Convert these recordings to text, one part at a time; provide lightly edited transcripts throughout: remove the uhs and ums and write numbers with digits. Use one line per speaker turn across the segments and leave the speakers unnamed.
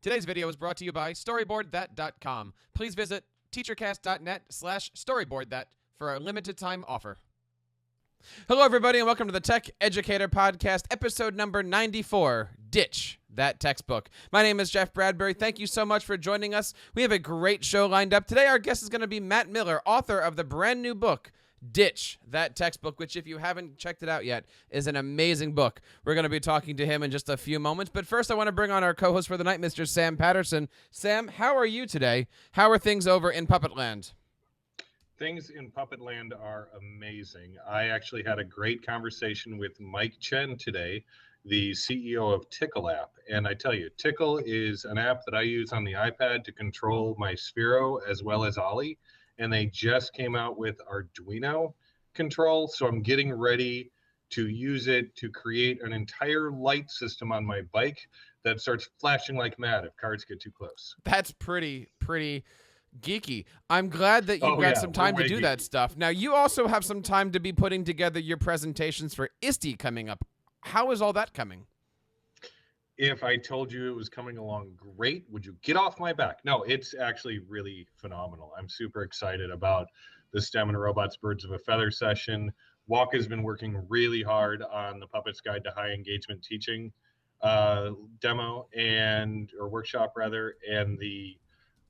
Today's video is brought to you by StoryboardThat.com. Please visit TeacherCast.net/StoryboardThat for a limited time offer. Hello, everybody, and welcome to the TechEducator Podcast, episode number 94, Ditch That Textbook. My name is Jeff Bradbury. Thank you so much for joining us. We have a great show lined up. Today, our guest is going to be Matt Miller, author of the brand new book, Ditch That Textbook, which, if you haven't checked it out yet, is an amazing book. We're going to be talking to him in just a few moments. But first, I want to bring on our co-host for the night, Mr. Sam Patterson. Sam, how are you today? How are things over in Puppetland?
Things in Puppetland are amazing. I actually had a great conversation with Mike Chen today, the CEO of Tickle app. And I tell you, Tickle is an app that I use on the iPad to control my Sphero as well as Ollie. And they just came out with Arduino control. So I'm getting ready to use it to create an entire light system on my bike that starts flashing like mad if cars get too close.
That's pretty geeky. I'm glad that you've got some time to do that stuff. Now, you also have some time to be putting together your presentations for ISTE coming up. How is all that coming?
If I told you it was coming along great, would you get off my back? No, it's actually really phenomenal. I'm super excited about the STEM and Robots Birds of a Feather session. Walk has been working really hard on the Puppet's Guide to High Engagement Teaching demo or workshop rather, and the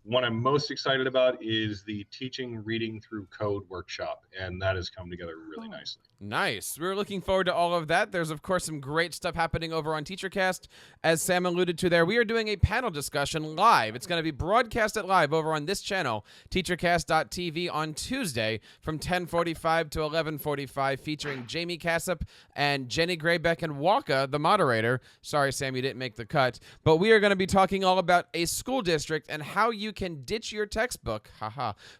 one I'm most excited about is the Teaching Reading Through Code workshop, and that has come together really nicely.
Nice. We're looking forward to all of that. There's, of course, some great stuff happening over on TeacherCast. As Sam alluded to there, we are doing a panel discussion live. It's going to be broadcasted live over on this channel, TeacherCast.tv, on Tuesday from 10:45 to 11:45, featuring Jamie Cassup and Jenny Graybeck and Waka, the moderator. Sorry, Sam, you didn't make the cut. But we are going to be talking all about a school district and how you can ditch your textbook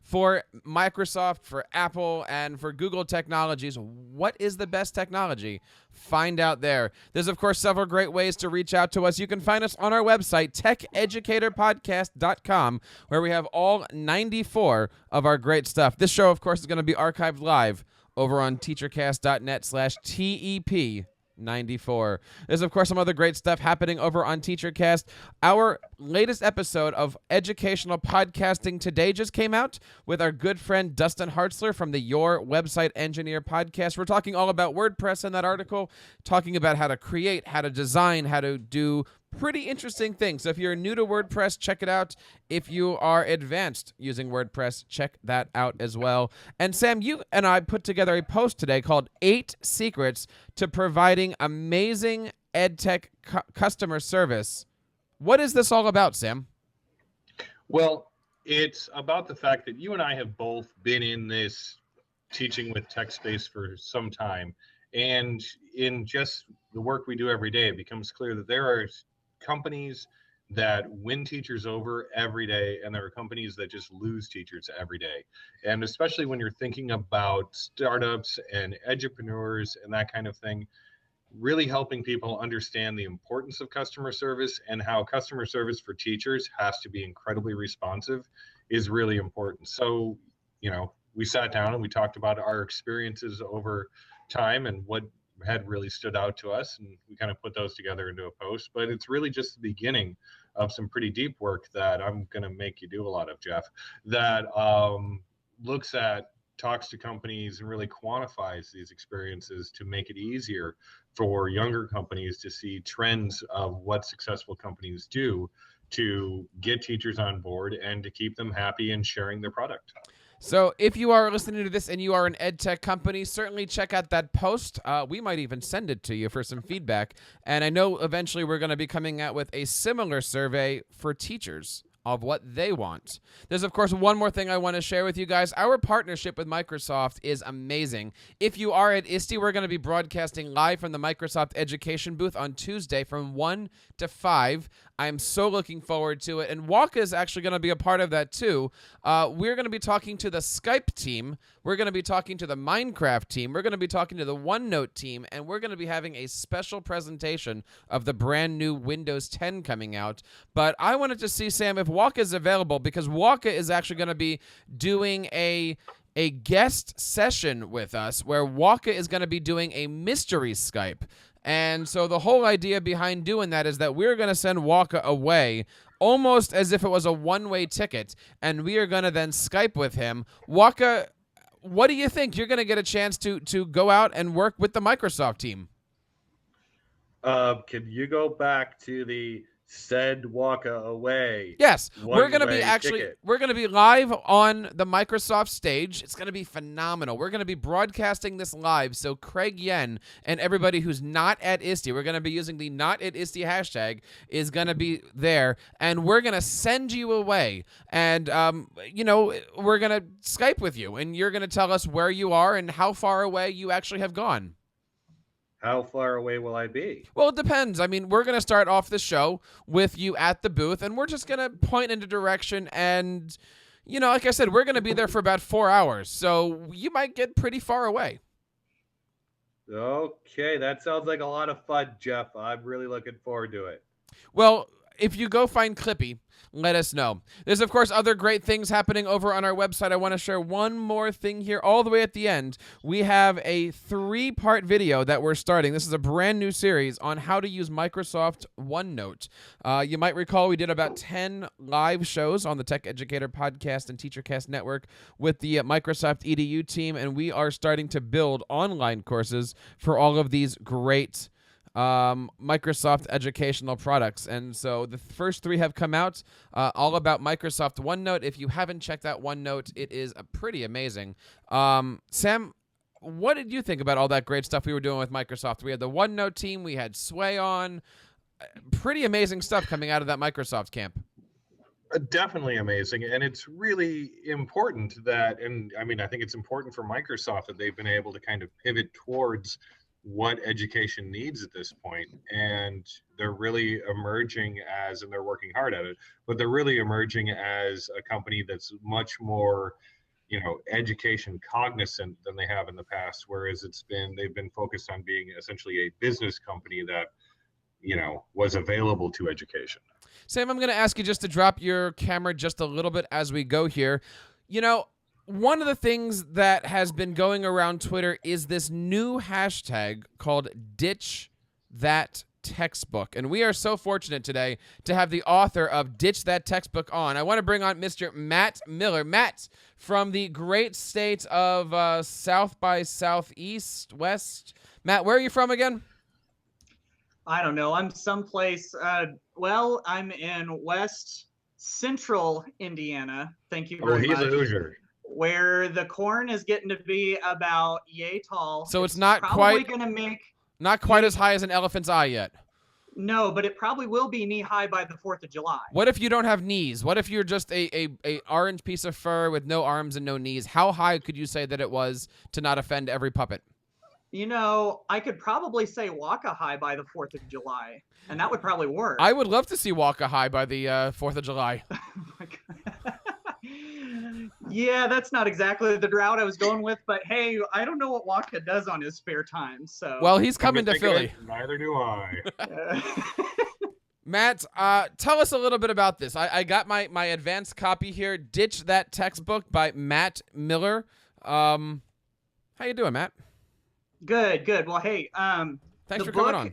for Microsoft, for Apple, and for Google technologies. What is the best technology? Find out there. There's, of course, several great ways to reach out to us. You can find us on our website, TechEducatorPodcast.com, where we have all 94 of our great stuff. This show, of course, is going to be archived live over on TeacherCast.net/TEP. 94. There's, of course, some other great stuff happening over on TeacherCast. Our latest episode of Educational Podcasting Today just came out with our good friend Dustin Hartzler from the Your Website Engineer podcast. We're talking all about WordPress in that article, talking about how to create, how to design, how to do pretty interesting things. So if you're new to WordPress, check it out. If you are advanced using WordPress, check that out as well. And Sam, you and I put together a post today called 8 Secrets to Providing Amazing EdTech Customer Service. What is this all about, Sam?
Well, it's about the fact that you and I have both been in this teaching with tech space for some time. And in just the work we do every day, it becomes clear that there are companies that win teachers over every day, and there are companies that just lose teachers every day. And especially when you're thinking about startups and edupreneurs and that kind of thing, really helping people understand the importance of customer service and how customer service for teachers has to be incredibly responsive is really important. So, we sat down and we talked about our experiences over time and what had really stood out to us, and we kind of put those together into a post. But it's really just the beginning of some pretty deep work that I'm going to make you do a lot of, Jeff, that talks to companies and really quantifies these experiences to make it easier for younger companies to see trends of what successful companies do to get teachers on board and to keep them happy and sharing their product.
So if you are listening to this and you are an EdTech company, certainly check out that post. We might even send it to you for some feedback. And I know eventually we're going to be coming out with a similar survey for teachers of what they want. There's, of course, one more thing I want to share with you guys. Our partnership with Microsoft is amazing. If you are at ISTE, we're going to be broadcasting live from the Microsoft Education booth on Tuesday from 1 to 5. I'm so looking forward to it. And Waka is actually going to be a part of that too. We're going to be talking to the Skype team. We're going to be talking to the Minecraft team. We're going to be talking to the OneNote team. And we're going to be having a special presentation of the brand new Windows 10 coming out. But I wanted to see, Sam, if Waka is available, because Waka is actually going to be doing a guest session with us where Waka is going to be doing a mystery Skype. And so the whole idea behind doing that is that we're going to send Waka away almost as if it was a one-way ticket, and we are going to then Skype with him. Waka, what do you think? You're going to get a chance to go out and work with the Microsoft team.
Can you go back to the send Waka away?
Yes, we're going to be we're going to be live on the Microsoft stage. It's going to be phenomenal. We're going to be broadcasting this live. So Craig Yen and everybody who's not at ISTE, we're going to be using the not at ISTE hashtag, is going to be there, and we're going to send you away. And, we're going to Skype with you, and you're going to tell us where you are and how far away you actually have gone.
How far away will I be?
Well, it depends. I mean, we're going to start off the show with you at the booth, and we're just going to point in a direction. And, like I said, we're going to be there for about 4 hours. So you might get pretty far away.
Okay, that sounds like a lot of fun, Jeff. I'm really looking forward to it.
Well, if you go find Clippy, let us know. There's, of course, other great things happening over on our website. I want to share one more thing here. All the way at the end, we have a 3-part video that we're starting. This is a brand new series on how to use Microsoft OneNote. You might recall we did about 10 live shows on the TechEducator Podcast and TeacherCast network with the Microsoft EDU team, and we are starting to build online courses for all of these great Microsoft educational products. And so the first 3 have come out, all about Microsoft OneNote. If you haven't checked out OneNote, it is pretty amazing. Sam, what did you think about all that great stuff we were doing with Microsoft? We had the OneNote team, we had Sway on, pretty amazing stuff coming out of that Microsoft camp.
Definitely amazing. And it's really important that, and I mean, I think it's important for Microsoft that they've been able to kind of pivot towards what education needs at this point, and they're really emerging as, and they're working hard at it, but they're really emerging as a company that's much more, education cognizant than they have in the past, whereas they've been focused on being essentially a business company that, was available to education.
Sam, I'm going to ask you just to drop your camera just a little bit as we go here. One of the things that has been going around Twitter is this new hashtag called Ditch That Textbook. And we are so fortunate today to have the author of Ditch That Textbook on. I want to bring on Mr. Matt Miller. Matt, from the great state of South by Southeast, West. Matt, where are you from again?
I don't know. I'm someplace, I'm in West Central Indiana. Thank you very much.
Oh, he's a Hoosier.
Where the corn is getting to be about yay tall.
So it's not
probably
quite
going to make
not quite as high as an elephant's eye yet.
No, but it probably will be knee high by the 4th of July.
What if you don't have knees? What if you're just a orange piece of fur with no arms and no knees? How high could you say that it was to not offend every puppet?
I could probably say Waka high by the 4th of July, and that would probably work.
I would love to see Waka high by the 4th of July.
Yeah, that's not exactly the route I was going with, but hey, I don't know what Waka does on his spare time. So
well, he's coming to Philly.
Neither do I.
Matt, tell us a little bit about this. I got my advanced copy here, Ditch That Textbook by Matt Miller. How you doing, Matt?
Good. Well, hey,
thanks for coming on.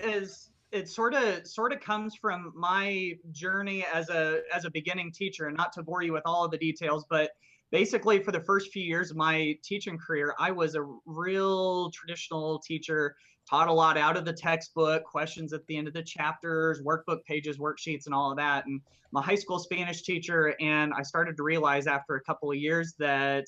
It sort of comes from my journey as a beginning teacher, and not to bore you with all of the details, but basically for the first few years of my teaching career, I was a real traditional teacher, taught a lot out of the textbook, questions at the end of the chapters, workbook pages, worksheets, and all of that. And I'm a high school Spanish teacher, and I started to realize after a couple of years that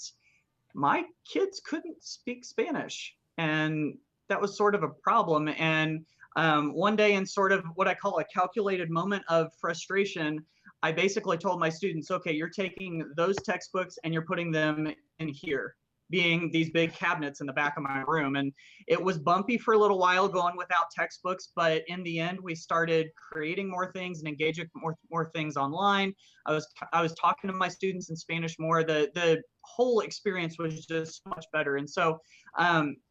my kids couldn't speak Spanish, and that was sort of a problem. And one day, in sort of what I call a calculated moment of frustration, I basically told my students, okay, you're taking those textbooks and you're putting them in here, being these big cabinets in the back of my room. And it was bumpy for a little while going without textbooks, but in the end, we started creating more things and engaging more things online. I was talking to my students in Spanish more. The whole experience was just much better. And so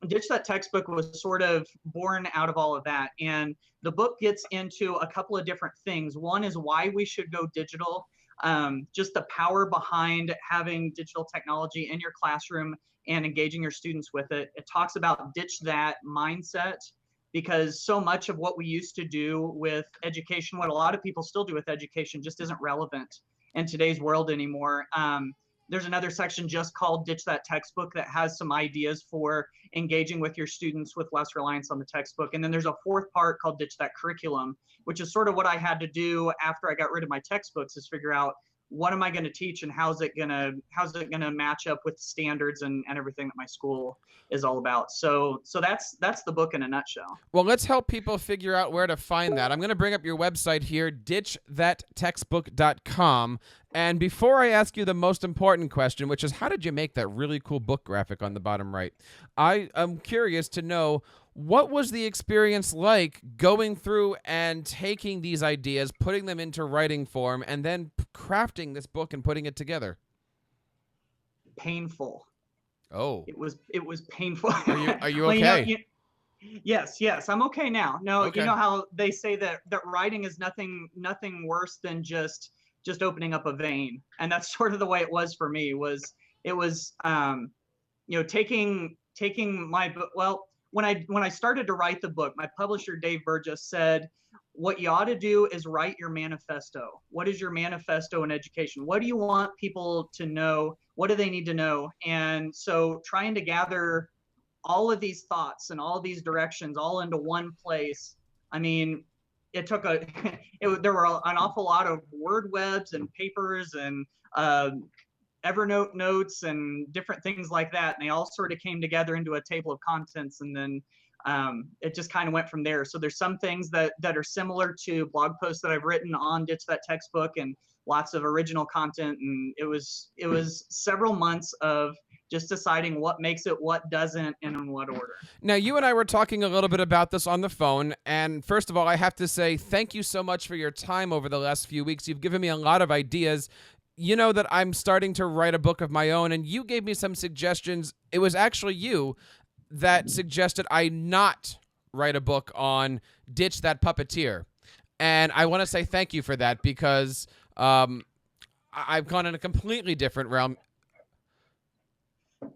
Ditch That Textbook was sort of born out of all of that. And the book gets into a couple of different things. One is why we should go digital, just the power behind having digital technology in your classroom and engaging your students with it. It talks about ditch that mindset, because so much of what we used to do with education, what a lot of people still do with education, just isn't relevant in today's world anymore. There's another section just called Ditch That Textbook that has some ideas for engaging with your students with less reliance on the textbook. And then there's a fourth part called Ditch That Curriculum, which is sort of what I had to do after I got rid of my textbooks, is figure out what am I going to teach and how's it going to match up with standards and everything that my school is all about. So that's the book in a nutshell.
Well, let's help people figure out where to find that. I'm going to bring up your website here, ditchthattextbook.com. And before I ask you the most important question, which is how did you make that really cool book graphic on the bottom right? I am curious to know, what was the experience like going through and taking these ideas, putting them into writing form, and then crafting this book and putting it together?
Painful.
Oh.
It was painful.
Are you okay?
Yes, I'm okay now. No,
Okay.
You know how they say that writing is nothing worse than just opening up a vein, and that's sort of the way it was for me. It was taking my book. Well, when I started to write the book, my publisher Dave Burgess said, what you ought to do is write your manifesto. What is your manifesto in education? What do you want people to know? What do they need to know? And so trying to gather all of these thoughts and all these directions all into one place, I mean, it took there were an awful lot of word webs and papers and Evernote notes and different things like that. And they all sort of came together into a table of contents. And then it just kind of went from there. So there's some things that are similar to blog posts that I've written on Ditch That Textbook, and lots of original content. And it was several months of just deciding what makes it, what doesn't, and in what order.
Now, you and I were talking a little bit about this on the phone, and first of all, I have to say thank you so much for your time over the last few weeks. You've given me a lot of ideas. You know that I'm starting to write a book of my own, and you gave me some suggestions. It was actually you that suggested I not write a book on Ditch That Puppeteer, and I want to say thank you for that, because I've gone in a completely different realm.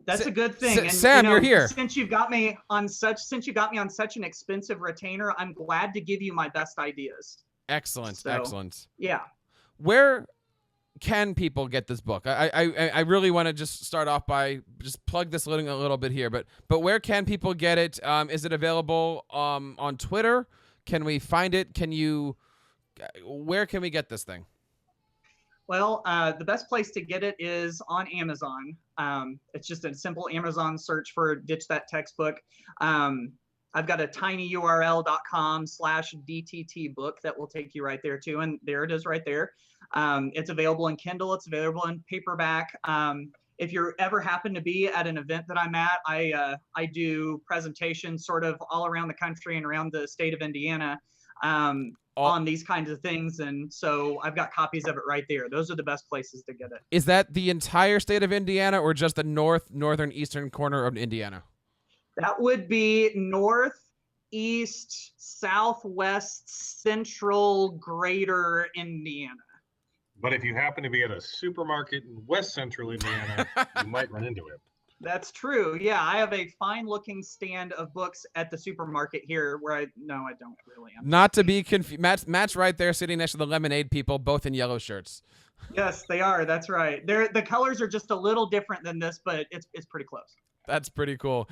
That's a good thing. And,
Sam, you're here.
Since you got me on such an expensive retainer, I'm glad to give you my best ideas.
Excellent.
Yeah.
Where can people get this book? I really want to just start off by just plug this a little bit here, but where can people get it? Is it available on Twitter? Can we find it? Where can we get this thing?
Well, the best place to get it is on Amazon. It's just a simple Amazon search for Ditch That Textbook. I've got a tinyurl.com/DTT book that will take you right there too. And there it is right there. It's available in Kindle. It's available in paperback. If you ever happen to be at an event that I'm at, I do presentations sort of all around the country and around the state of Indiana on these kinds of things. And so I've got copies of it right there. Those are the best places to get it.
Is that the entire state of Indiana or just the northern, eastern corner of Indiana?
That would be north, east, southwest, central, greater Indiana.
But if you happen to be at a supermarket in west central Indiana, you might run into it.
That's true. Yeah, I have a fine-looking stand of books at the supermarket here where I don't really.
Not to be confused. Matt's right there sitting next to the lemonade people, both in yellow shirts.
Yes, they are. That's right. The colors are just a little different than this, but it's pretty close.
That's pretty cool.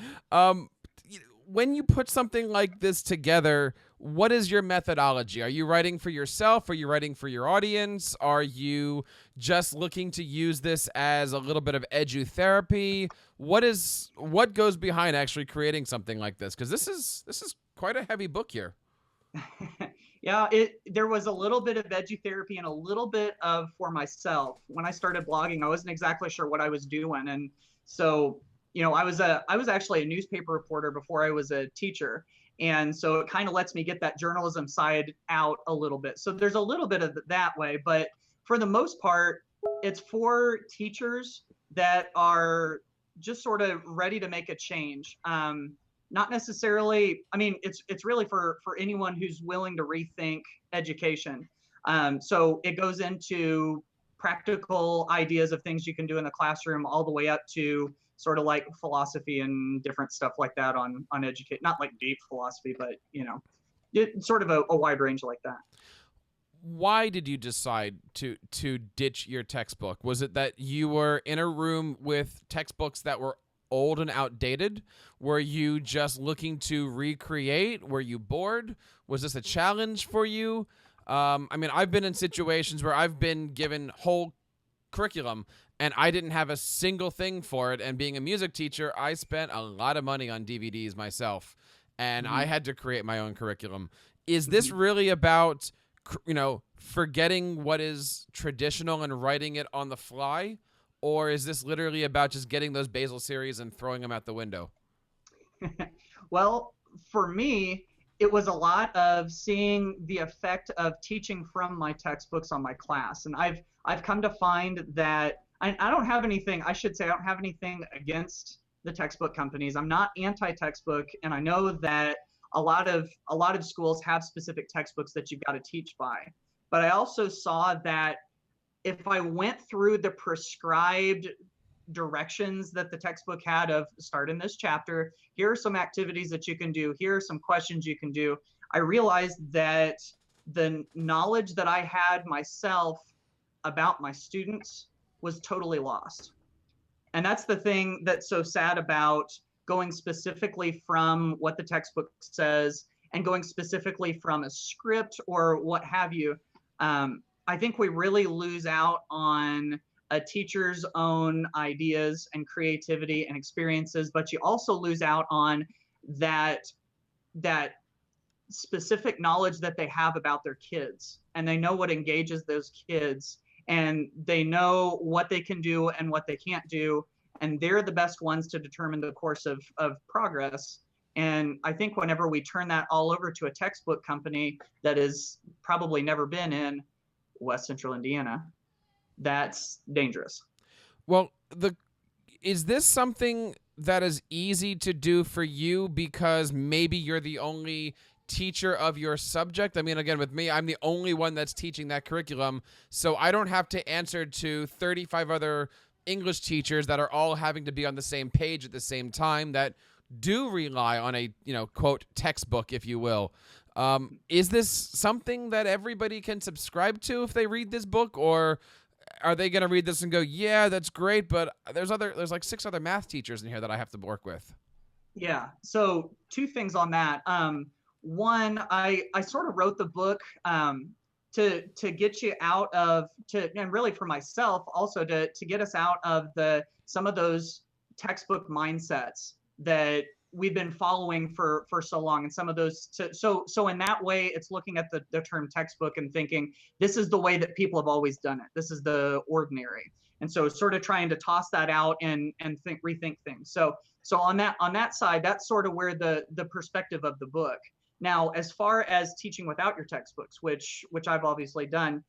When you put something like this together, what is your methodology? Are you writing for yourself? Are you writing for your audience? Are you just looking to use this as a little bit of edutherapy? What goes behind actually creating something like this? Because this is quite a heavy book here.
Yeah, there was a little bit of edutherapy and a little bit of for myself. When I started blogging, I wasn't exactly sure what I was doing, and so I was actually a newspaper reporter before I was a teacher. And so it kind of lets me get that journalism side out a little bit. So there's a little bit of that way, but for the most part, it's for teachers that are just sort of ready to make a change. Not necessarily, I mean, it's really for anyone who's willing to rethink education. So it goes into practical ideas of things you can do in the classroom all the way up to sort of like philosophy and different stuff like that on educate, not like deep philosophy, but sort of a wide range like that.
Why did you decide to ditch your textbook? Was it that you were in a room with textbooks that were old and outdated? Were you just looking to recreate? Were you bored? Was this a challenge for you? I mean, I've been in situations where I've been given whole curriculum and I didn't have a single thing for it. And being a music teacher, I spent a lot of money on DVDs myself, and I had to create my own curriculum. Is this really about, forgetting what is traditional and writing it on the fly? Or is this literally about just getting those Basel series and throwing them out the window?
Well, for me, it was a lot of seeing the effect of teaching from my textbooks on my class. And I've come to find that I don't have anything, I should say, I don't have anything against the textbook companies. I'm not anti-textbook, and I know that a lot of schools have specific textbooks that you've got to teach by. But I also saw that if I went through the prescribed directions that the textbook had of start in this chapter, here are some activities that you can do, here are some questions you can do, I realized that the knowledge that I had myself about my students was totally lost. And that's the thing that's so sad about going specifically from what the textbook says and going specifically from a script or what have you. I think we really lose out on a teacher's own ideas and creativity and experiences, but you also lose out on that specific knowledge that they have about their kids, and they know what engages those kids, and they know what they can do and what they can't do, and they're the best ones to determine the course of progress. And I think whenever we turn that all over to a textbook company that has probably never been in West Central Indiana, that's dangerous.
Well, is this something that is easy to do for you because maybe you're the only teacher of your subject? I mean, again, with me, I'm the only one that's teaching that curriculum, so I don't have to answer to 35 other English teachers that are all having to be on the same page at the same time that do rely on a, quote, textbook, if you will. Is this something that everybody can subscribe to if they read this book, or are they going to read this and go, yeah, that's great, but there's like 6 other math teachers in here that I have to work with?
Yeah. So 2 things on that. One, I sort of wrote the book to get you out of, and really for myself also to get us out of some of those textbook mindsets that we've been following for so long, and some of those so in that way it's looking at the term textbook and thinking this is the way that people have always done it, this is the ordinary, and so sort of trying to toss that out and rethink things. So on that side, that's sort of where the perspective of the book. Now, as far as teaching without your textbooks, which I've obviously done,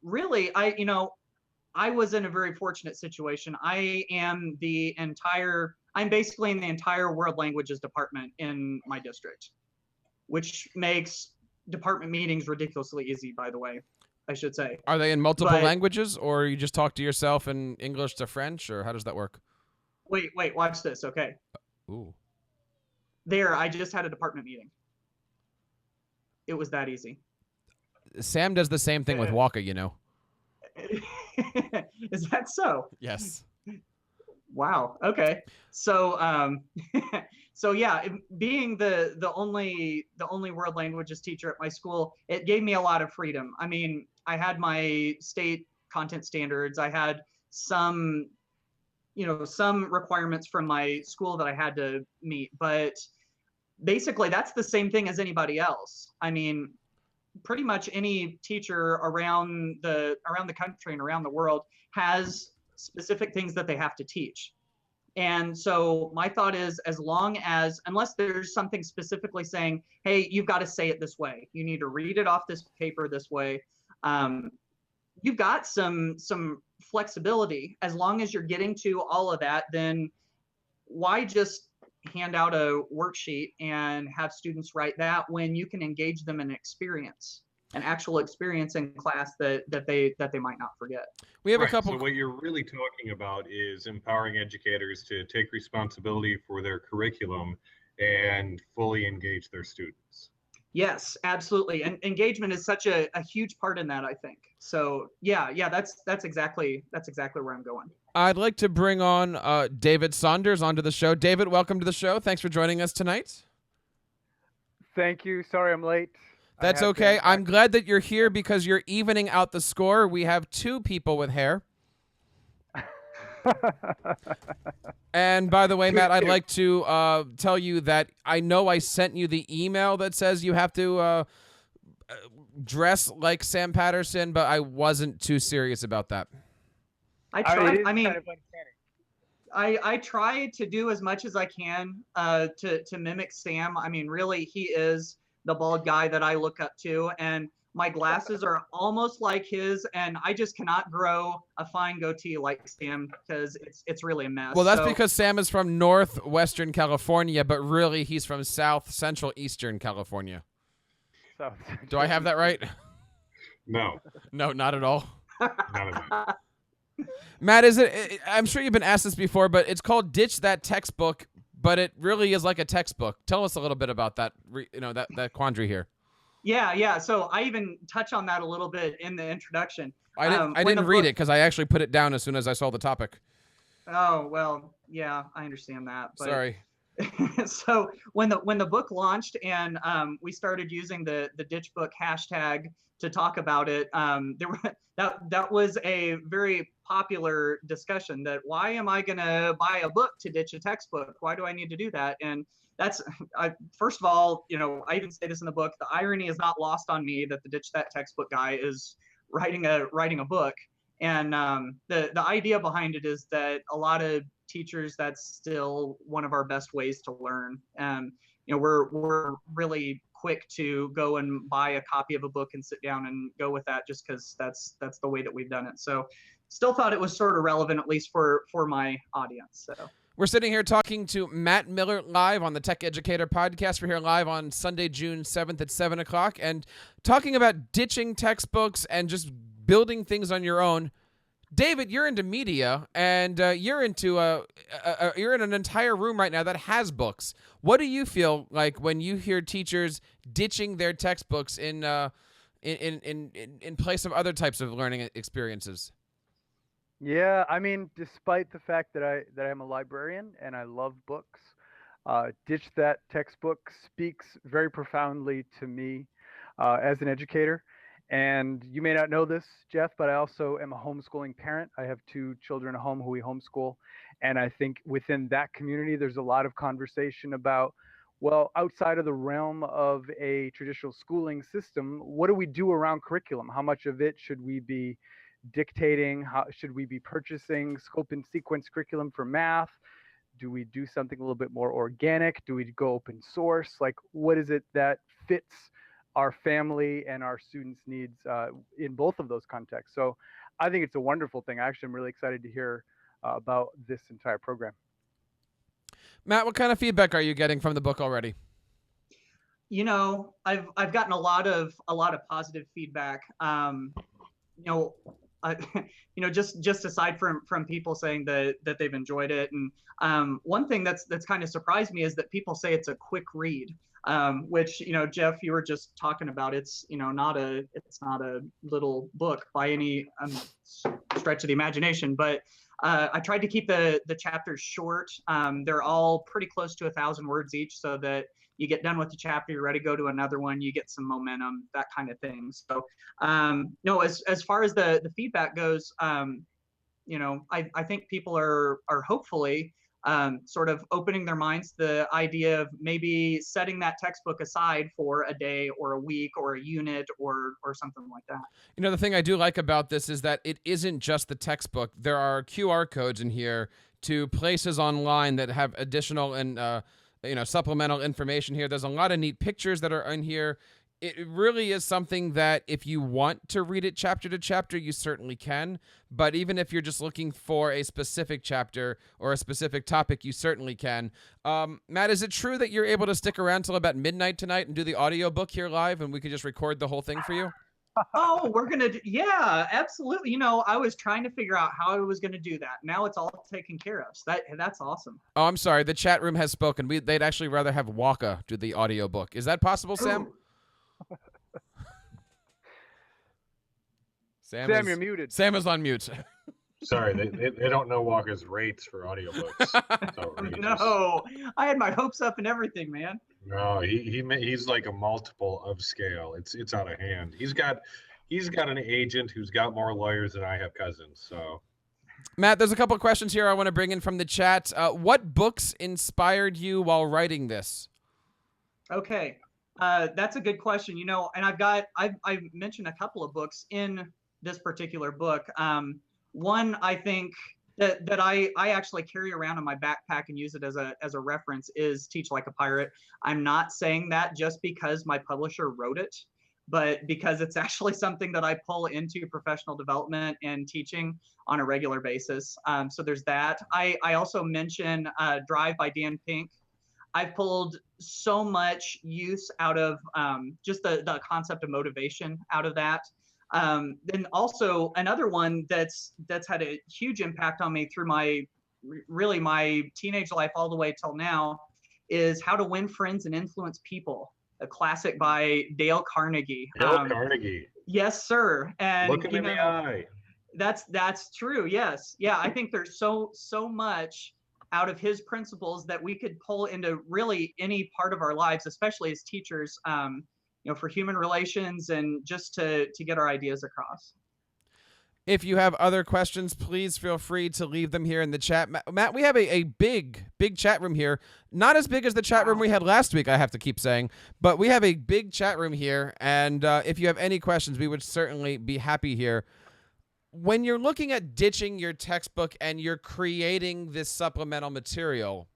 really I was in a very fortunate situation. I'm basically in the entire world languages department in my district, which makes department meetings ridiculously easy, by the way, I should say.
Are they in multiple languages, or you just talk to yourself in English to French, or how does that work?
Wait, watch this, okay?
Ooh.
There, I just had a department meeting. It was that easy.
Sam does the same thing with Waka,
Is that so?
Yes.
Wow. Okay. So, so yeah, being the only world languages teacher at my school, it gave me a lot of freedom. I mean, I had my state content standards. I had some requirements from my school that I had to meet, but basically that's the same thing as anybody else. I mean, pretty much any teacher around the country and around the world has specific things that they have to teach. And so my thought is, unless there's something specifically saying, hey, you've got to say it this way, you need to read it off this paper this way, you've got some flexibility. As long as you're getting to all of that, then why just hand out a worksheet and have students write that when you can engage them in experience? an actual experience in class that they might not forget.
We have a
Right.
couple.
So what you're really talking about is empowering educators to take responsibility for their curriculum and fully engage their students.
Yes, absolutely. And engagement is such a huge part in that, I think. So yeah, that's exactly where I'm going.
I'd like to bring on David Saunders onto the show. David, welcome to the show. Thanks for joining us tonight.
Thank you. Sorry I'm late.
That's okay. I'm glad that you're here because you're evening out the score. We have 2 people with hair. And by the way, Matt, I'd like to tell you that I know I sent you the email that says you have to dress like Sam Patterson, but I wasn't too serious about that.
I try. I mean,
kind of uncanny.
I try to do as much as I can to mimic Sam. I mean, really, he is the bald guy that I look up to, and my glasses are almost like his, and I just cannot grow a fine goatee like Sam because it's really a mess.
Well, that's because Sam is from northwestern California, but really he's from south central eastern California.
So,
Do I have that right?
No,
No, not at all.
none of that.
Matt, I'm sure you've been asked this before, but it's called Ditch That Textbook, but it really is like a textbook. Tell us a little bit about that, that quandary here.
Yeah. So I even touch on that a little bit in the introduction.
I didn't read it because I actually put it down as soon as I saw the topic.
Oh, well, yeah, I understand that. But
Sorry.
So when the book launched and we started using the Ditch Book hashtag to talk about it, that was a very popular discussion. That why am I going to buy a book to ditch a textbook? Why do I need to do that? And that's first of all, I even say this in the book. The irony is not lost on me that the Ditch That Textbook guy is writing a book. And the idea behind it is that a lot of teachers, that's still one of our best ways to learn. We're really quick to go and buy a copy of a book and sit down and go with that just because that's the way that we've done it. So still thought it was sort of relevant, at least for my audience. So
We're sitting here talking to Matt Miller live on the TechEducator Podcast. We're here live on Sunday, June 7th at 7 o'clock and talking about ditching textbooks and just building things on your own. David, you're into media, and you're in an entire room right now that has books. What do you feel like when you hear teachers ditching their textbooks in place of other types of learning experiences?
Yeah, I mean, despite the fact that I'm a librarian and I love books, Ditch That Textbook speaks very profoundly to me as an educator. And you may not know this, Jeff, but I also am a homeschooling parent. I have 2 children at home who we homeschool. And I think within that community, there's a lot of conversation about, well, outside of the realm of a traditional schooling system, what do we do around curriculum? How much of it should we be dictating? How should we be purchasing scope and sequence curriculum for math? Do we do something a little bit more organic? Do we go open source? Like, what is it that fits our family and our students' needs in both of those contexts? So I think it's a wonderful thing. Actually, I'm really excited to hear about this entire program.
Matt, what kind of feedback are you getting from the book already?
I've gotten a lot of positive feedback. Just aside from people saying that they've enjoyed it, and one thing that's kind of surprised me is that people say it's a quick read. Which, Jeff, you were just talking about. It's not a little book by any stretch of the imagination, but I tried to keep the chapters short. They're all pretty close to 1,000 words each, so that you get done with the chapter, you're ready to go to another one, you get some momentum, that kind of thing. So as far as the feedback goes, I think people are hopefully sort of opening their minds to the idea of maybe setting that textbook aside for a day or a week or a unit or something like that.
The thing I do like about this is that it isn't just the textbook. There are QR codes in here to places online that have additional and supplemental information here. There's a lot of neat pictures that are in here. it really is something that if you want to read it chapter to chapter, you certainly can. But even if you're just looking for a specific chapter or a specific topic, you certainly can. Matt, is it true that you're able to stick around till about midnight tonight and do the audiobook here live, and we could just record the whole thing for you?
Oh, we're going to, yeah, absolutely. You know, I was trying to figure out how I was going to do that. Now it's all taken care of. So that's awesome.
Oh, I'm sorry. The chat room has spoken. They'd actually rather have Waka do the audiobook. Is that possible, Sam?
Ooh.
Sam, you're muted.
Sam is on mute.
Sorry, they don't know Walker's rates for audiobooks. It's outrageous.
No, I had my hopes up and everything, man.
No, he's like a multiple of scale. It's out of hand. He's got an agent who's got more lawyers than I have cousins. So,
Matt, there's a couple of questions here I want to bring in from the chat. What books inspired you while writing this?
Okay, that's a good question. You know, and I've mentioned a couple of books in this particular book. One I think that I actually carry around in my backpack and use it as a reference is Teach Like a Pirate. I'm not saying that just because my publisher wrote it, but because it's actually something that I pull into professional development and teaching on a regular basis. So there's that. I also mention Drive by Dan Pink. I've pulled so much use out of just the concept of motivation out of that. Then also another one that's had a huge impact on me through my teenage life all the way till now is How to Win Friends and Influence People, a classic by Dale Carnegie.
Carnegie.
Yes, sir. And
Look him in the eye.
That's true. Yes. Yeah. I think there's so much out of his principles that we could pull into really any part of our lives, especially as teachers, you know, for human relations and just to get our ideas across.
If you have other questions, please feel free to leave them here in the chat. Matt, we have a big chat room here. Not as big as the chat room we had last week, I have to keep saying, but we have a big chat room here. And if you have any questions, we would certainly be happy here. When you're looking at ditching your textbook and you're creating this supplemental material,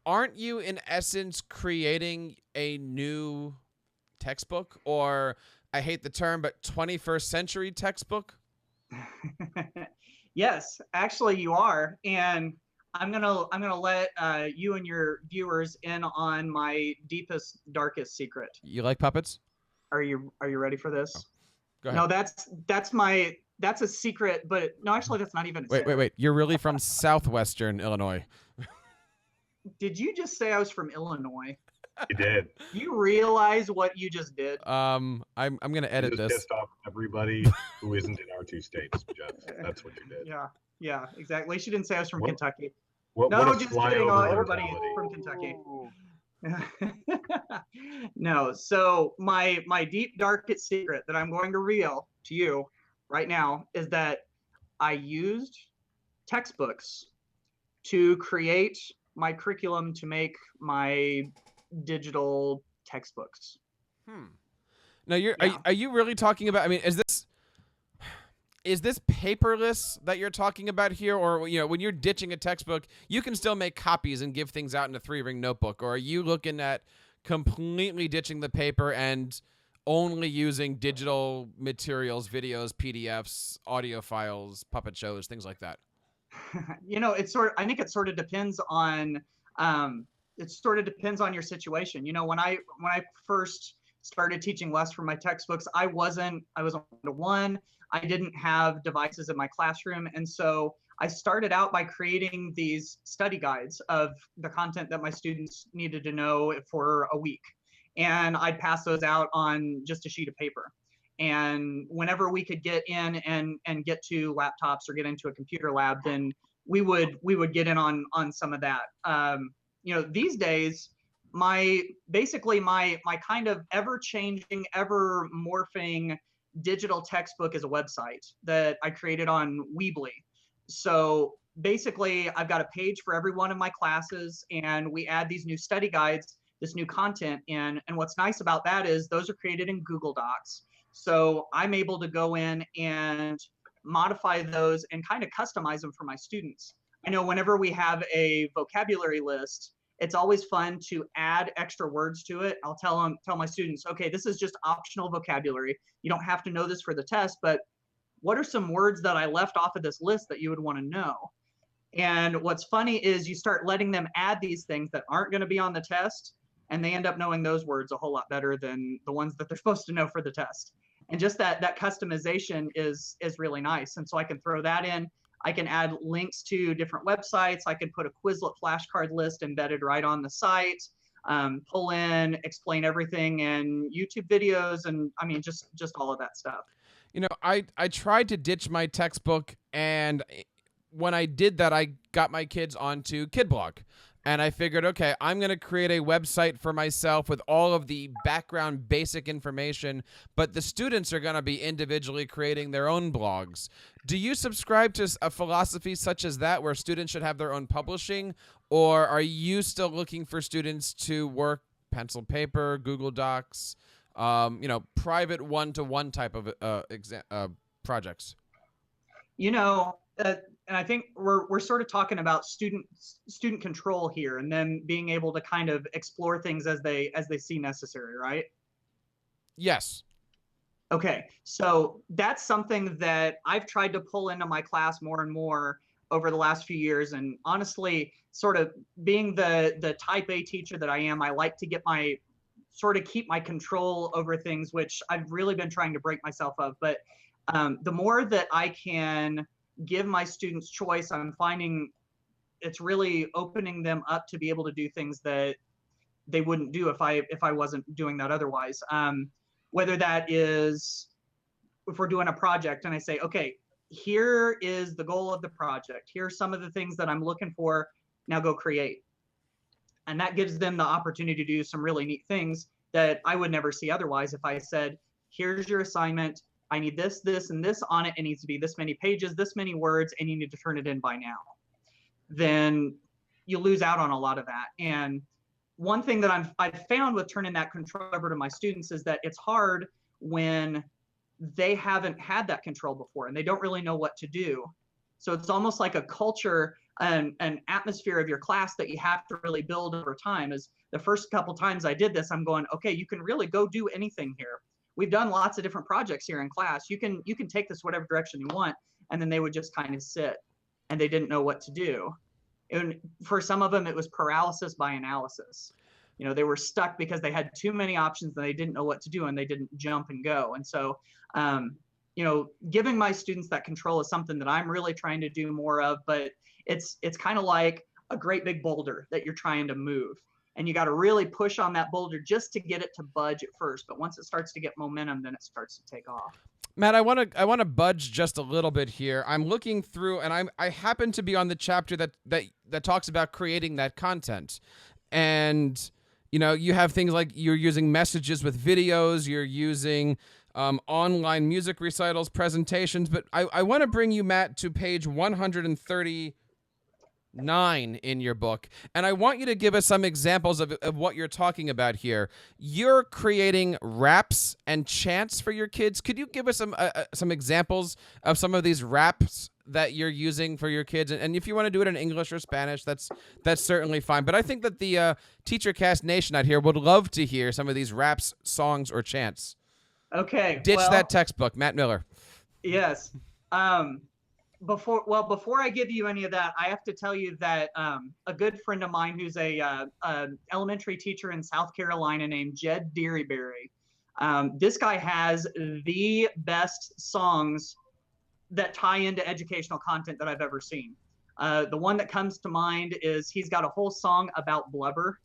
aren't you in essence creating a new textbook, or I hate the term, but 21st century textbook?
Yes, actually you are. And I'm gonna let you and your viewers in on my deepest, darkest secret.
You like puppets?
Are you ready for this?
Oh, go ahead.
No, that's a secret, but no, actually that's not even a secret.
Wait. You're really from southwestern Illinois.
Did you just say I was from Illinois?
You did.
You realize what you just did?
I'm gonna edit
You just
this.
pissed off everybody who isn't in our two states, Jeff. That's what you did.
Yeah, exactly. She didn't say I was from
What?
Kentucky.
What
No,
a
just kidding.
flyover
Everybody
mentality.
from Kentucky. No, so my deep, darkest secret that I'm going to reveal to you right now is that I used textbooks to create my curriculum to make my digital textbooks.
Now are you really talking about, I mean, is this paperless that you're talking about here? Or, you know, when you're ditching a textbook, you can still make copies and give things out in a 3-ring notebook? Or are you looking at completely ditching the paper and only using digital materials, videos, PDFs, audio files, puppet shows, things like that?
You know, I think it sort of depends on your situation. You know, when I first started teaching less from my textbooks, I was one-to-one. I didn't have devices in my classroom. And so I started out by creating these study guides of the content that my students needed to know for a week. And I'd pass those out on just a sheet of paper. And whenever we could get in and get to laptops or get into a computer lab, then we would get in on some of that. You know, these days, my kind of ever-changing, ever-morphing digital textbook is a website that I created on Weebly. So basically, I've got a page for every one of my classes, and we add these new study guides, this new content in. And what's nice about that is those are created in Google Docs. So I'm able to go in and modify those and kind of customize them for my students. I know whenever we have a vocabulary list, it's always fun to add extra words to it. I'll tell my students, okay, this is just optional vocabulary. You don't have to know this for the test, but what are some words that I left off of this list that you would want to know? And what's funny is you start letting them add these things that aren't going to be on the test, and they end up knowing those words a whole lot better than the ones that they're supposed to know for the test. And just that customization is really nice. And so I can throw that in. I can add links to different websites. I can put a Quizlet flashcard list embedded right on the site, pull in, explain everything in YouTube videos, and I mean, just all of that stuff.
You know, I tried to ditch my textbook, and when I did that, I got my kids onto KidBlog. And I figured, okay, I'm going to create a website for myself with all of the background basic information, but the students are going to be individually creating their own blogs. Do you subscribe to a philosophy such as that, where students should have their own publishing, or are you still looking for students to work pencil paper, Google Docs, private one-to-one type of projects?
And I think we're sort of talking about student control here, and then being able to kind of explore things as they see necessary, right?
Yes.
Okay, so that's something that I've tried to pull into my class more and more over the last few years. And honestly, sort of being the type A teacher that I am, I like to keep my control over things, which I've really been trying to break myself of. But the more that I can give my students choice, I'm finding it's really opening them up to be able to do things that they wouldn't do if I wasn't doing that otherwise. Whether that is if we're doing a project and I say, okay, here is the goal of the project. Here are some of the things that I'm looking for. Now go create. And that gives them the opportunity to do some really neat things that I would never see otherwise if I said, here's your assignment. I need this, this, and this on it. It needs to be this many pages, this many words, and you need to turn it in by now. Then you lose out on a lot of that. And one thing that I've found with turning that control over to my students is that it's hard when they haven't had that control before and they don't really know what to do. So it's almost like a culture and an atmosphere of your class that you have to really build over time. As the first couple times I did this, I'm going, okay, you can really go do anything here. We've done lots of different projects here in class. You can take this whatever direction you want. And then they would just kind of sit and they didn't know what to do. And for some of them, it was paralysis by analysis. They were stuck because they had too many options and they didn't know what to do and they didn't jump and go. And so, giving my students that control is something that I'm really trying to do more of, but it's kind of like a great big boulder that you're trying to move. And you got to really push on that boulder just to get it to budge at first. But once it starts to get momentum, then it starts to take off.
Matt, I want to budge just a little bit here. I'm looking through, and I happen to be on the chapter that talks about creating that content. And you have things like you're using messages with videos, you're using online music recitals, presentations. But I want to bring you, Matt, to page 139 in your book. And I want you to give us some examples of what you're talking about here. You're creating raps and chants for your kids. Could you give us some examples of some of these raps that you're using for your kids? And if you want to do it in English or Spanish, that's certainly fine. But I think that the TeacherCast Nation out here would love to hear some of these raps, songs, or chants.
Okay.
Ditch that textbook, Matt Miller.
Yes. Before I give you any of that, I have to tell you that a good friend of mine who's a elementary teacher in South Carolina named Jeff Bradbury, this guy has the best songs that tie into educational content that I've ever seen. The one that comes to mind is he's got a whole song about blubber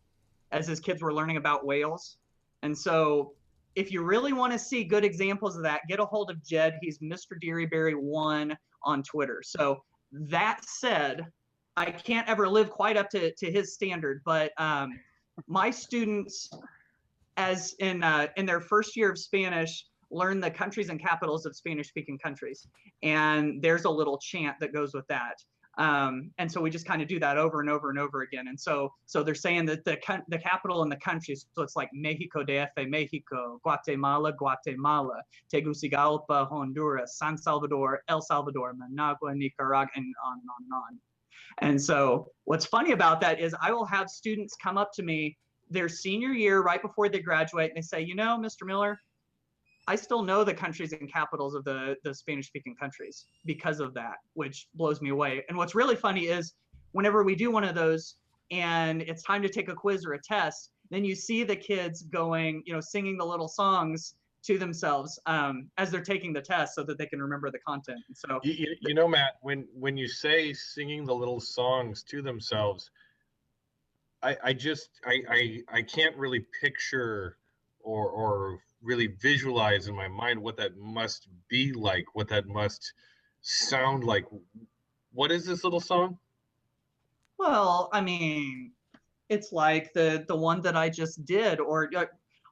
as his kids were learning about whales. And so if you really want to see good examples of that, get a hold of Jed. He's Mr. Dearyberry1 on Twitter. So that said, I can't ever live quite up to his standard, but my students, as in their first year of Spanish, learn the countries and capitals of Spanish-speaking countries. And there's a little chant that goes with that. And so we just kind of do that over and over and over again. And so they're saying that the capital and the countries, so it's like Mexico, DF, Mexico, Guatemala, Guatemala, Tegucigalpa, Honduras, San Salvador, El Salvador, Managua, Nicaragua, and on and on and on. And so what's funny about that is I will have students come up to me their senior year right before they graduate, and they say, Mr. Miller, I still know the countries and capitals of the Spanish-speaking countries because of that, which blows me away. And what's really funny is whenever we do one of those and it's time to take a quiz or a test, then you see the kids going, singing the little songs to themselves as they're taking the test so that they can remember the content. And so,
Matt, when you say singing the little songs to themselves, I can't really picture or really visualize in my mind what that must be like, what that must sound like. What is this little song?
Well, I mean, it's like the one that I just did. Or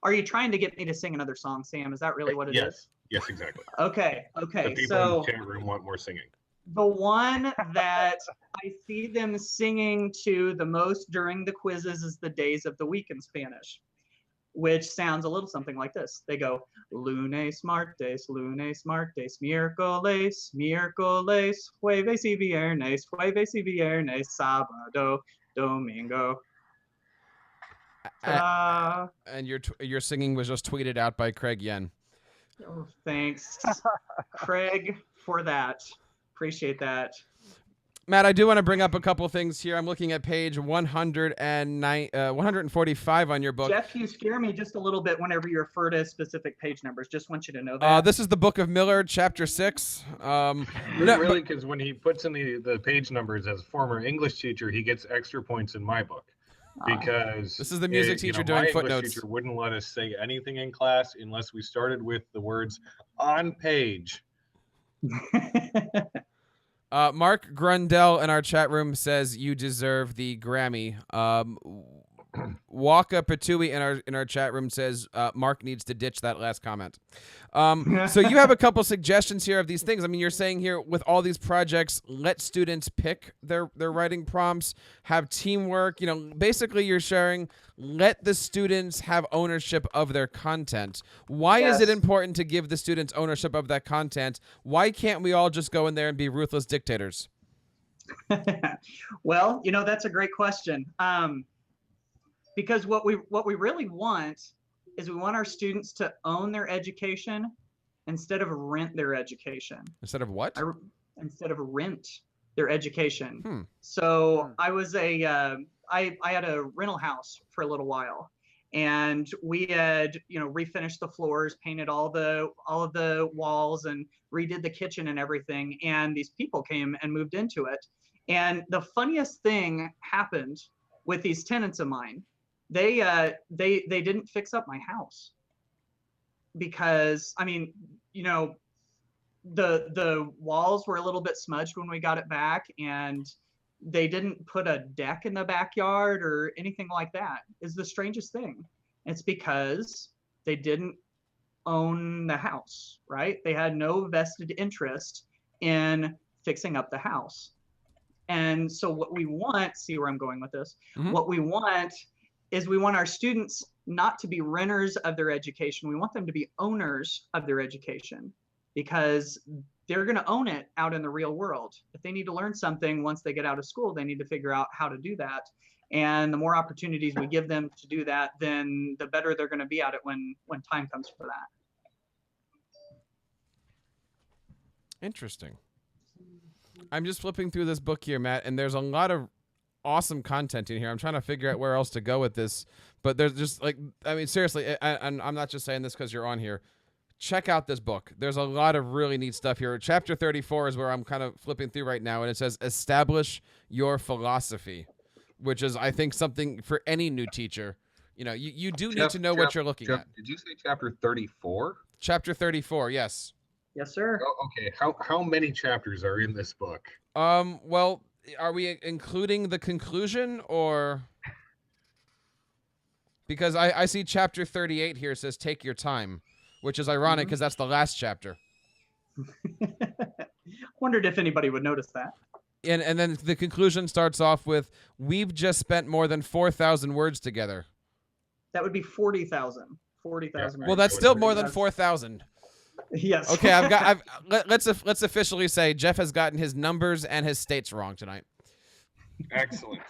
are you trying to get me to sing another song, Sam? Is that really what it is?
Yes, exactly.
Okay.
The people
So
in the chat room want more singing.
the one that I see them singing to the most during the quizzes is the days of the week in Spanish, which sounds a little something like this. They go, lunes, martes, miércoles, jueves y viernes, sábado, domingo.
And your singing was just tweeted out by Craig Yen.
Oh, thanks, Craig, for that. Appreciate that.
Matt, I do want to bring up a couple things here. I'm looking at page 145 on your book.
Jeff, you scare me just a little bit whenever you refer to specific page numbers. Just want you to know that.
This is the Book of Miller, chapter 6.
Really, because when he puts in the page numbers as a former English teacher, he gets extra points in my book. Because
this is the music teacher doing
my
footnotes.
English teacher wouldn't let us say anything in class unless we started with the words on page.
Mark Grundell in our chat room says you deserve the Grammy. Waka Patui in our chat room says Mark needs to ditch that last comment. So you have a couple suggestions here of these things. I mean, you're saying here with all these projects, let students pick their writing prompts, have teamwork. Basically you're sharing, let the students have ownership of their content. Why is it important to give the students ownership of that content? Why can't we all just go in there and be ruthless dictators?
Well, that's a great question. Because what we really want is we want our students to own their education instead of rent their education.
Instead of what?
Instead of rent their education. So I was I had a rental house for a little while, and we had refinished the floors, painted all of the walls, and redid the kitchen and everything. And these people came and moved into it. And the funniest thing happened with these tenants of mine. They didn't fix up my house because, I mean, the walls were a little bit smudged when we got it back, and they didn't put a deck in the backyard or anything like that. It's the strangest thing. It's because they didn't own the house, right? They had no vested interest in fixing up the house. And so what we want, see where I'm going with this? Mm-hmm. What we want is we want our students not to be renters of their education. We want them to be owners of their education, because they're going to own it out in the real world. If they need to learn something once they get out of school, they need to figure out how to do that. And the more opportunities we give them to do that, then the better they're going to be at it when time comes for that.
Interesting. I'm just flipping through this book here, Matt, and there's a lot of awesome content in here. I'm trying to figure out where else to go with this, but there's just seriously, and I'm not just saying this because you're on here. Check out this book. There's a lot of really neat stuff here. Chapter 34 is where I'm kind of flipping through right now, and it says establish your philosophy, which is, I think, something for any new teacher. You do need to know what you're looking at.
Did you say chapter 34?
Chapter 34, yes.
Yes, sir.
Oh, okay. How many chapters are in this book?
Well, are we including the conclusion, or? Because I see chapter 38 here says take your time, which is ironic because that's the last chapter.
Wondered if anybody would notice that.
And then the conclusion starts off with, we've just spent more than 4,000 words together.
That would be 40,000. 40,000.
Well, that's still more than 4,000.
Yes.
Okay, let's officially say Jeff has gotten his numbers and his states wrong tonight.
Excellent.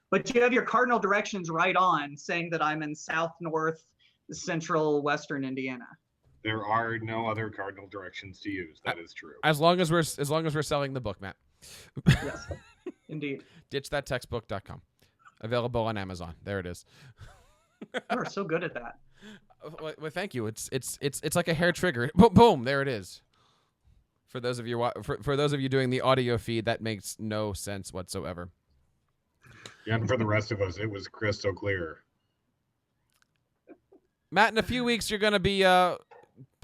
But you have your cardinal directions right on, saying that I'm in south, north, central, western Indiana.
There are no other cardinal directions to use. That is true.
As long as we're selling the book, Matt.
Yes, indeed.
Ditchthattextbook.com. Available on Amazon. There it is.
You are so good at that.
Well, thank you. It's like a hair trigger. Boom, there it is. For those of you for those of you doing the audio feed, that makes no sense whatsoever.
And for the rest of us, it was crystal clear.
Matt, in a few weeks, you're going to be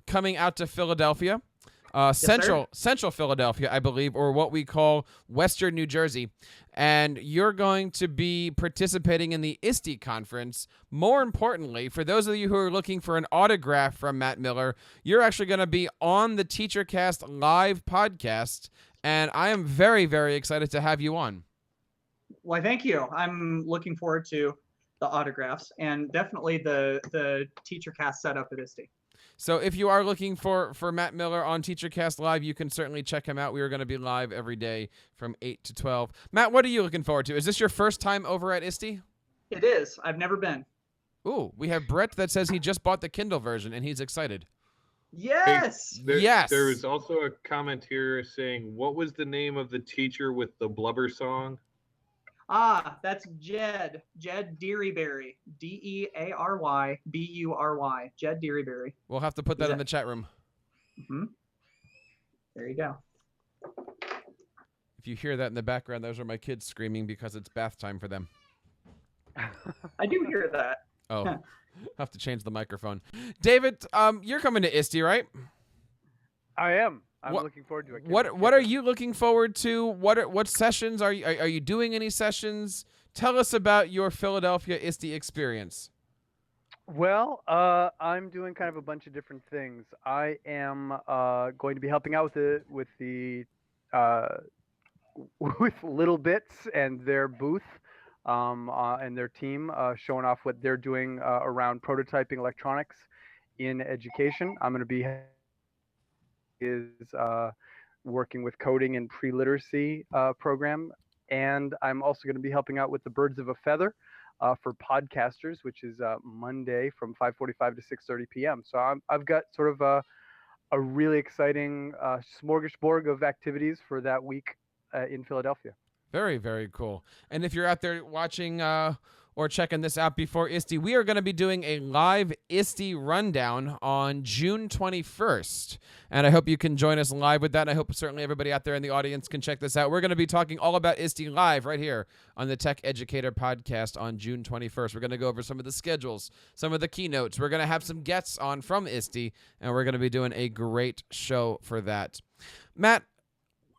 coming out to Philadelphia, central Philadelphia, I believe, or what we call Western New Jersey. And you're going to be participating in the ISTE conference. More importantly, for those of you who are looking for an autograph from Matt Miller, you're actually going to be on the TeacherCast live podcast. And I am very, very excited to have you on.
Why, thank you. I'm looking forward to the autographs and definitely the TeacherCast setup at ISTE.
So if you are looking for Matt Miller on TeacherCast Live, you can certainly check him out. We are going to be live every day from 8 to 12. Matt, what are you looking forward to? Is this your first time over at ISTE?
It is. I've never been.
Ooh, we have Brett that says he just bought the Kindle version and he's excited.
Yes.
Yes.
There is also a comment here saying, what was the name of the teacher with the blubber song?
Ah, that's Jed Dearyberry. Dearybury. Jed Dearyberry.
We'll have to put that in the chat room.
Mm-hmm. There you go.
If you hear that in the background, those are my kids screaming because it's bath time for them.
I do hear that.
Oh, have to change the microphone. David, you're coming to ISTE, right?
I am. I'm looking forward to it.
What are you looking forward to? What sessions are you doing? Any sessions? Tell us about your Philadelphia ISTE experience.
Well, I'm doing kind of a bunch of different things. I am going to be helping out with Little Bits and their booth and their team, showing off what they're doing around prototyping electronics in education. I'm going to be working with coding and pre-literacy program, and I'm also going to be helping out with the Birds of a Feather for podcasters, which is Monday from 5:45 to 6:30 p.m. So I've got sort of a really exciting smorgasbord of activities for that week in Philadelphia.
Very, very cool. And if you're out there watching or checking this out before ISTE, we are going to be doing a live ISTE rundown on June 21st. And I hope you can join us live with that. And I hope certainly everybody out there in the audience can check this out. We're going to be talking all about ISTE live right here on the TechEducator Podcast on June 21st. We're going to go over some of the schedules, some of the keynotes. We're going to have some guests on from ISTE, and we're going to be doing a great show for that. Matt,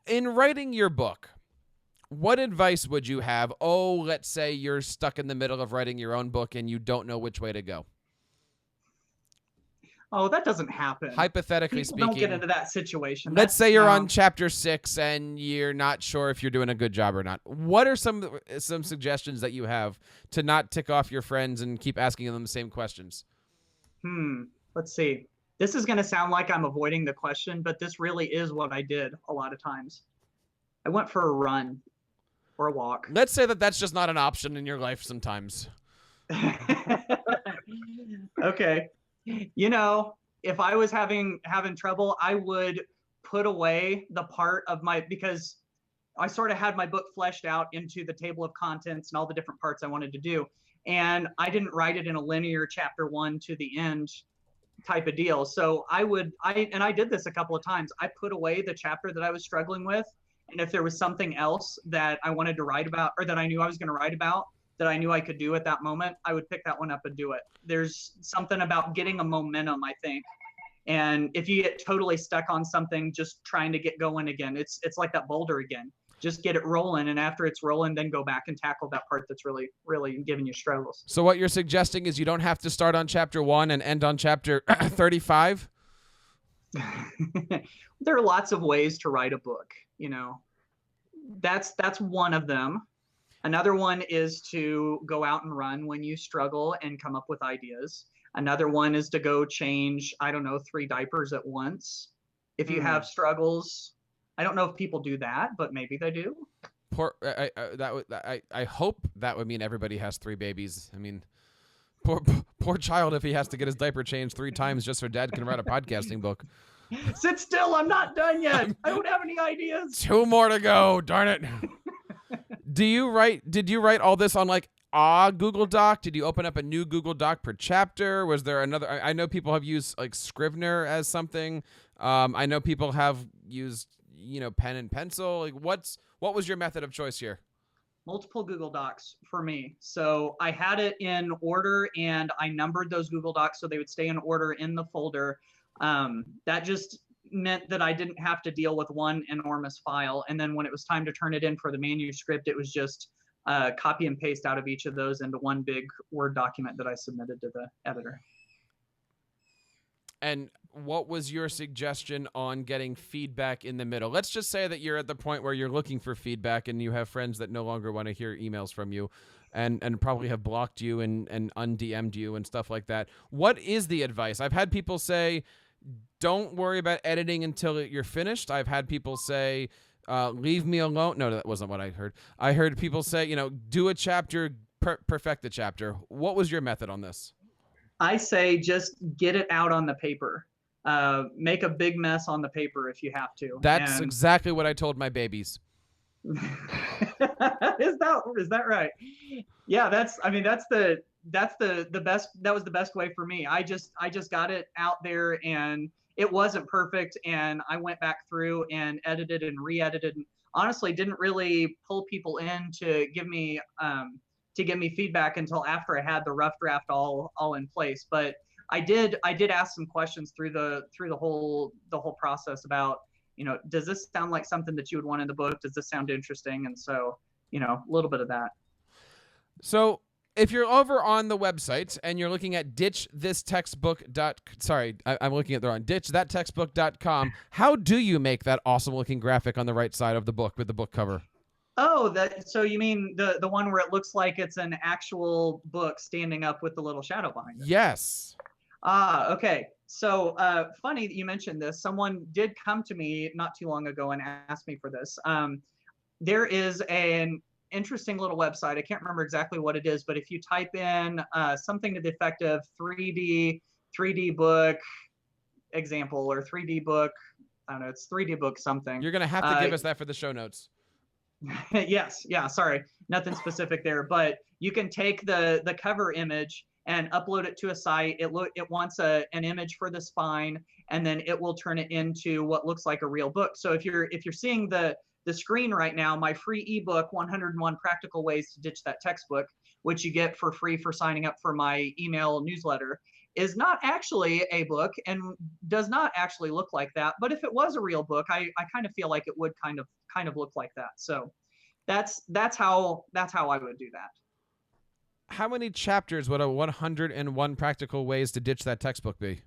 in writing your book, what advice would you have? Oh, let's say you're stuck in the middle of writing your own book and you don't know which way to go.
Oh, that doesn't happen.
Hypothetically
People
speaking.
don't get into that situation.
Let's say you're on chapter 6 and you're not sure if you're doing a good job or not. What are some suggestions that you have to not tick off your friends and keep asking them the same questions?
Let's see. This is going to sound like I'm avoiding the question, but this really is what I did a lot of times. I went for a run or a walk.
Let's say that that's just not an option in your life sometimes.
Okay. You know, if I was having trouble, I would put away the part of because I sort of had my book fleshed out into the table of contents and all the different parts I wanted to do. And I didn't write it in a linear chapter 1 to the end type of deal. So I did this a couple of times. I put away the chapter that I was struggling with. And if there was something else that I wanted to write about, or that I knew I was going to write about, that I knew I could do at that moment, I would pick that one up and do it. There's something about getting a momentum, I think. And if you get totally stuck on something, just trying to get going again, it's like that boulder again. Just get it rolling, and after it's rolling, then go back and tackle that part that's really, really giving you struggles.
So what you're suggesting is you don't have to start on chapter 1 and end on chapter 35?
There are lots of ways to write a book, you know. That's one of them. Another one is to go out and run when you struggle and come up with ideas. Another one is to go change, 3 diapers at once. If you have struggles, I don't know if people do that, but maybe they do.
I hope that would mean everybody has 3 babies. I mean, poor child if he has to get his diaper changed 3 times just so dad can write a podcasting book.
Sit still. I'm not done yet. I don't have any ideas.
2 more to go. Darn it. Did you write all this on like a Google Doc? Did you open up a new Google Doc per chapter? Was there another? I know people have used like Scrivener as something. I know people have used, pen and pencil. Like what was your method of choice here?
Multiple Google Docs for me. So I had it in order and I numbered those Google Docs so they would stay in order in the folder. That just meant that I didn't have to deal with one enormous file. And then when it was time to turn it in for the manuscript, it was just copy and paste out of each of those into one big Word document that I submitted to the editor.
And what was your suggestion on getting feedback in the middle? Let's just say that you're at the point where you're looking for feedback and you have friends that no longer want to hear emails from you and probably have blocked you and undm'd you and stuff like that. What is the advice? I've had people say, don't worry about editing until you're finished. I've had people say, leave me alone. No, that wasn't what I heard. I heard people say, do a chapter, perfect the chapter. What was your method on this?
I say just get it out on the paper. Make a big mess on the paper if you have to.
That's exactly what I told my babies.
Is that right? Yeah, that's the best. That was the best way for me. I just got it out there, and it wasn't perfect, and I went back through and edited and re-edited. And honestly, didn't really pull people in to give me feedback until after I had the rough draft all in place. But I did ask some questions through the whole process about, does this sound like something that you would want in the book? Does this sound interesting? And so, a little bit of that.
So if you're over on the website and you're looking at ditchthattextbook.com, how do you make that awesome looking graphic on the right side of the book with the book cover?
Oh, so you mean the one where it looks like it's an actual book standing up with the little shadow behind it?
Yes.
Okay. So funny that you mentioned this. Someone did come to me not too long ago and asked me for this. There is an interesting little website. I can't remember exactly what it is, but if you type in something to the effect of 3D book example or 3D book, I don't know, it's 3D book something.
You're going to have to give us that for the show notes.
Yes. Yeah. Sorry. Nothing specific there, but you can take the cover image and upload it to a site. It wants an image for the spine, and then it will turn it into what looks like a real book. So if you're seeing the screen right now, my free ebook, 101 Practical Ways to Ditch That Textbook, which you get for free for signing up for my email newsletter, is not actually a book and does not actually look like that. But if it was a real book, I kind of feel like it would kind of look like that. So that's how I would do that.
How many chapters would a 101 Practical Ways to Ditch That Textbook be?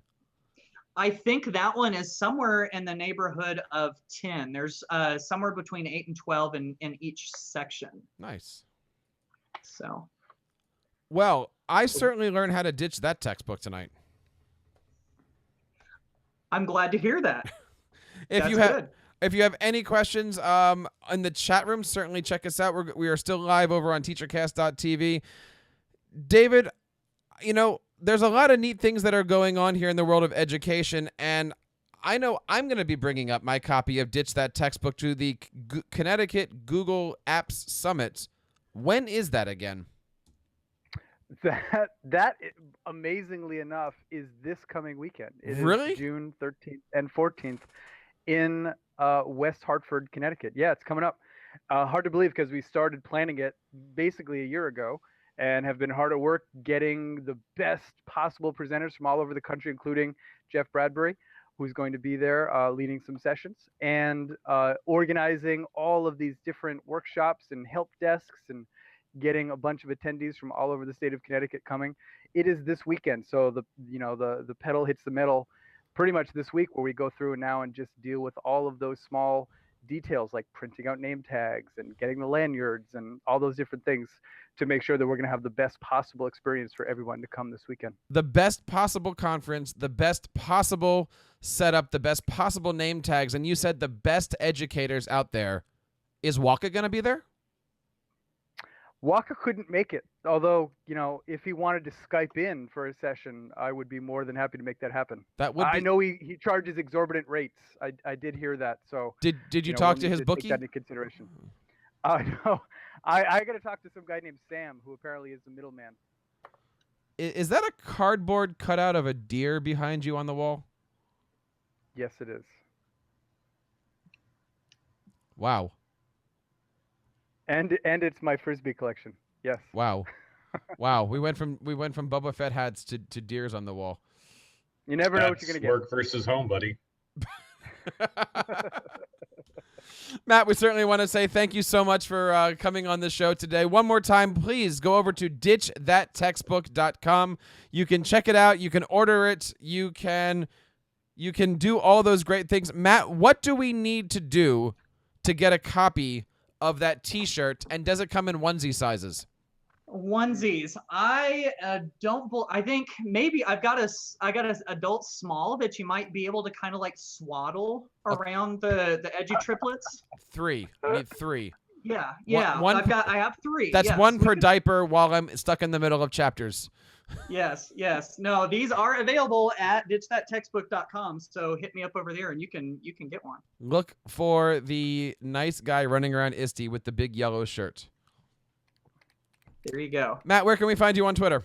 I think that one is somewhere in the neighborhood of 10. There's somewhere between 8 and 12 in each section.
Nice.
So.
Well, I certainly learned how to ditch that textbook tonight.
I'm glad to hear that.
If you have any questions in the chat room, certainly check us out. We are still live over on TeacherCast.tv. David, there's a lot of neat things that are going on here in the world of education, and I know I'm going to be bringing up my copy of Ditch That Textbook to the Connecticut Google Apps Summit. When is that again?
That amazingly enough is this coming weekend. It
really?
is June 13th and 14th in West Hartford, Connecticut. Yeah, it's coming up. Hard to believe because we started planning it basically a year ago and have been hard at work getting the best possible presenters from all over the country, including Jeff Bradbury, who's going to be there leading some sessions, and organizing all of these different workshops and help desks and getting a bunch of attendees from all over the state of Connecticut coming. It is this weekend, so the pedal hits the metal pretty much this week, where we go through now and just deal with all of those small details like printing out name tags and getting the lanyards and all those different things to make sure that we're going to have the best possible experience for everyone to come this weekend.
The best possible conference, the best possible setup, the best possible name tags, and you said the best educators out there. Is Waka going to be there?
Waka couldn't make it, although, if he wanted to Skype in for a session, I would be more than happy to make that happen.
That would
I
be.
know he charges exorbitant rates. I did hear that. So
Did you talk
we'll
to
need
his
take
bookie?
that into consideration. No, I got to talk to some guy named Sam, who apparently is the middleman.
Is that a cardboard cutout of a deer behind you on the wall?
Yes, it is.
Wow.
And it's my Frisbee collection. Yes.
Wow. Wow. We went from Boba Fett hats to deers on the wall.
You never know what you're gonna get.
Work versus home, buddy.
Matt, we certainly want to say thank you so much for coming on the show today. One more time, please go over to ditchthattextbook.com. You can check it out. You can order it. You can do all those great things. Matt, what do we need to do to get a copy of that T-shirt? And does it come in onesie sizes?
Onesies. I think maybe I got a adult small that you might be able to kind of like swaddle around the edgy triplets.
3. We need 3.
Yeah. I have 3.
That's
yes.
1 per diaper while I'm stuck in the middle of chapters.
Yes. No, these are available at ditchthattextbook.com. So hit me up over there and you can get one.
Look for the nice guy running around ISTE with the big yellow shirt.
There you go.
Matt, where can we find you on Twitter?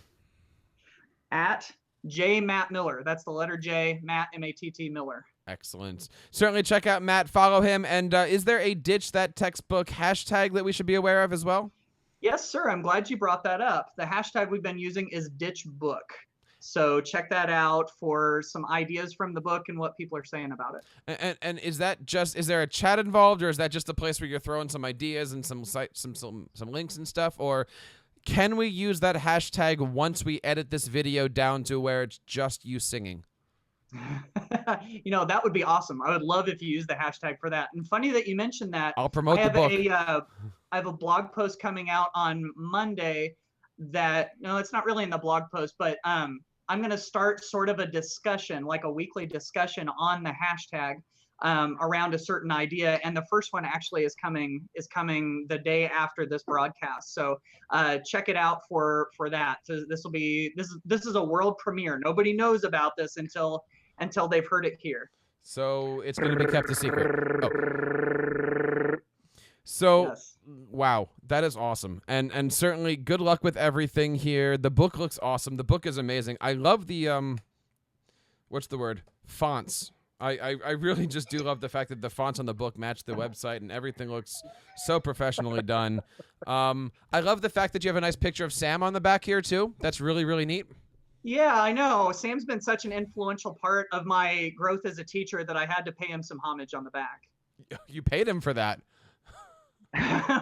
At J Matt Miller. That's the letter J, Matt M-A-T-T Miller.
Excellent. Certainly check out Matt, follow him. And is there a Ditch That Textbook hashtag that we should be aware of as well?
Yes, sir. I'm glad you brought that up. The hashtag we've been using is DitchBook. So check that out for some ideas from the book and what people are saying about it.
And is there a chat involved, or is that just a place where you're throwing some ideas and some links and stuff? Or can we use that hashtag once we edit this video down to where it's just you singing?
That would be awesome. I would love if you used the hashtag for that. And funny that you mentioned that.
I'll promote the book.
I have a blog post coming out on Monday it's not really in the blog post, but I'm going to start sort of a discussion, like a weekly discussion on the hashtag around a certain idea. And the first one actually is coming the day after this broadcast. So check it out for that. So this is a world premiere. Nobody knows about this until they've heard it here.
So it's going to be kept a secret. Oh. So, yes. Wow, that is awesome. And certainly good luck with everything here. The book looks awesome. The book is amazing. I love the, what's the word? Fonts. I really just do love the fact that the fonts on the book match the website and everything looks so professionally done. I love the fact that you have a nice picture of Sam on the back here too. That's really, really neat.
Yeah, I know. Sam's been such an influential part of my growth as a teacher that I had to pay him some homage on the back.
You paid him for that.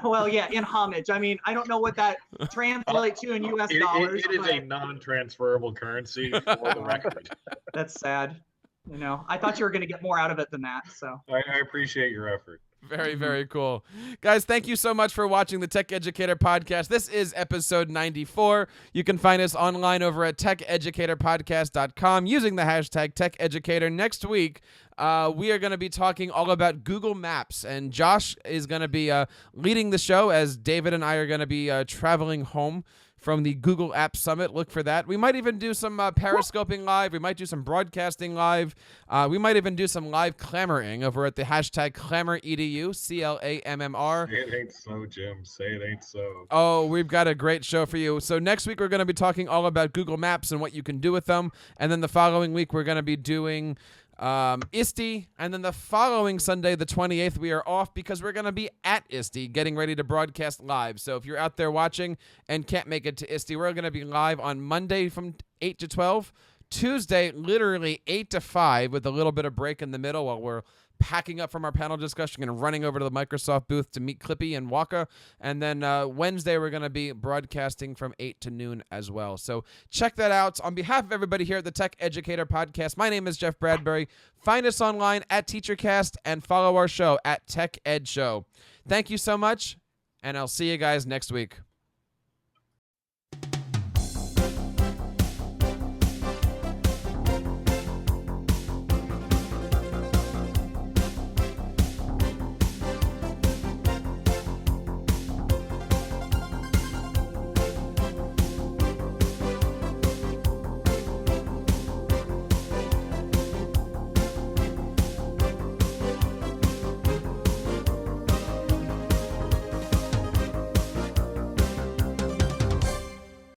Well, yeah, in homage. I mean, I don't know what that translates to in U.S. dollars.
It is a non-transferable currency for the record.
That's sad. I thought you were going to get more out of it than that. So
I appreciate your effort.
Very, very cool. Guys, thank you so much for watching the Tech Educator Podcast. This is episode 94. You can find us online over at TechEducatorPodcast.com using the hashtag TechEducator. Next week, we are going to be talking all about Google Maps, and Josh is going to be leading the show as David and I are going to be traveling home from the Google App Summit. Look for that. We might even do some periscoping live. We might do some broadcasting live. We might even do some live clamoring over at the hashtag ClamorEDU, CLAMMR.
Say it ain't so, Jim. Say it ain't so.
Oh, we've got a great show for you. So next week, we're going to be talking all about Google Maps and what you can do with them. And then the following week, we're going to be doing ISTE, and then the following Sunday, the 28th, we are off because we're going to be at ISTE getting ready to broadcast live. So if you're out there watching and can't make it to ISTE, we're going to be live on Monday from 8 to 12, Tuesday literally 8 to 5 with a little bit of break in the middle while we're packing up from our panel discussion and running over to the Microsoft booth to meet Clippy and Waka. And then Wednesday, we're going to be broadcasting from 8 to noon as well. So check that out. On behalf of everybody here at the Tech Educator Podcast, my name is Jeff Bradbury. Find us online at TeacherCast and follow our show at Tech Ed Show. Thank you so much, and I'll see you guys next week.